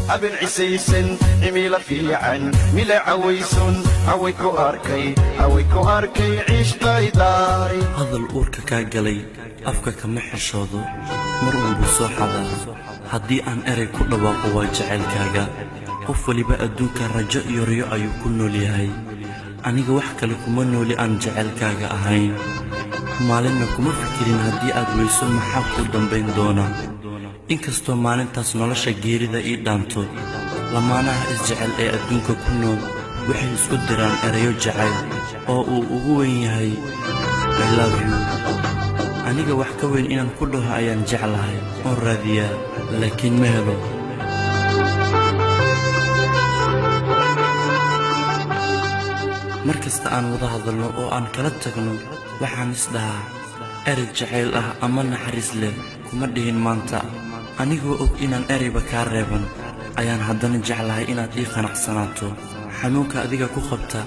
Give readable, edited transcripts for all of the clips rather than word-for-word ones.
أبن عسيسن عميلة في عن ملا عويسن عويكو أركي عيش دايداري هذا الأورك كاقلي أفكا كمحشوضو مرون بصوحة هدي أن أري كل واقوة جعل كاقا قف ولبا أدوك رجاء يريو أيو كنو ليهاي أنيق وحكا لكمانو لأن جعل كاقا أهين مالنا كما فكرين هدي أدويسو محاكو دنبين دونا inkastoo maalintaas nolosha geerida ii dhaanto lamaanaha isjecel ee adduunka ku nool waxay isku diraan erayo jacayl oo uu ugu weyn yahay I love you aniga wax ka weyn inaan ku dhaho ayaan jeclahay oo raadiyaa laakiin ma helo markasta aan wada hadalno oo aan kala tagno waxaan isdhahaa eray jacayl ah ama naxariis leh kuma dhihin maanta anigoo og inaan erayba kaa reeban ayaan haddana jeclahay inaad ii qanacsanaato xanuunka adiga ku qabta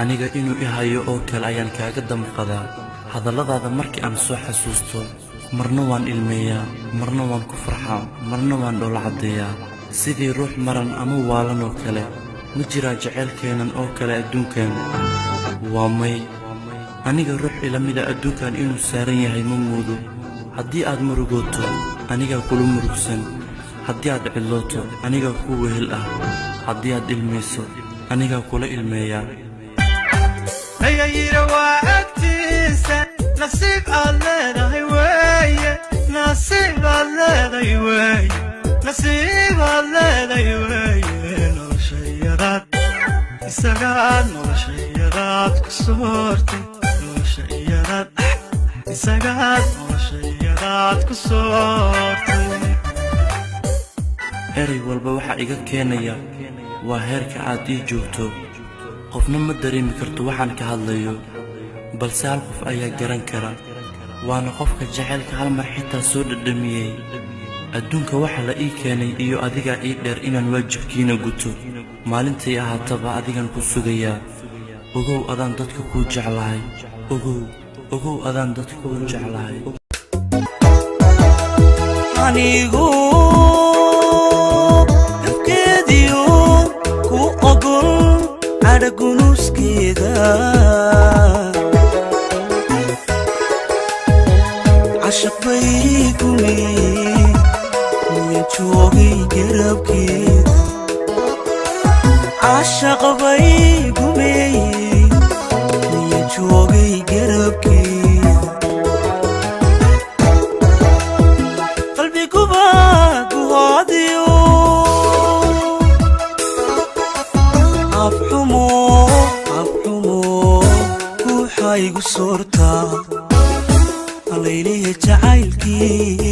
aniga inuu i hayo oo kale ayaan kaaga damqadaa hadalladaada markii aan soo xasuusto marna waan ilmeeyaa marna waan ku farxaa marna waan dhoola caddeeyaa sidii ruux maran ama waalan oo kale ma jiraa jacaylkeennan oo kale adduunkan waa may aniga ruux ila mida adduunkan inuu saaran yahay ma muudo haddii aad murugooto anigaa kula murugsan haddii aad cidlooto anigaa ku wehel ah haddii aad ilmayso anigaa kula ilmeeyaa ayayira waa agtiisa nasiib aad leedahay weeye nasiib aad leedahay weeye nasiib aad leedahay weeye noloshayadaad isagaad noloshayadaad ku soortay noloshayadaad isagaad noloshayadaad ku soortay eray walba waxaa iga keenaya waa heerka aad ii joogto qofna ma dareemi karto waxaan ka hadlayo balse hal qof ayaa garan kara waana qofka jacaylka hal mar xitaa soo dhadhamiyey adduunka waxa la ii keenay iyo adigaa ii dheer inaan waajibkiina guto maalintay ahaataba adigan ku sugayaa ogow adaan dadka kuu jeclahay ogow adaan dadka kuu jeclahay anigu afkeediyo ku ogol caragunuskeeda cashaq bay gumey miyan joogay garabkeeda cashaq bay gumey miyan joogay garabkeeda qalbiguba guhaadiyo afxumo guuxaygu soortaa halayliya jacaylkii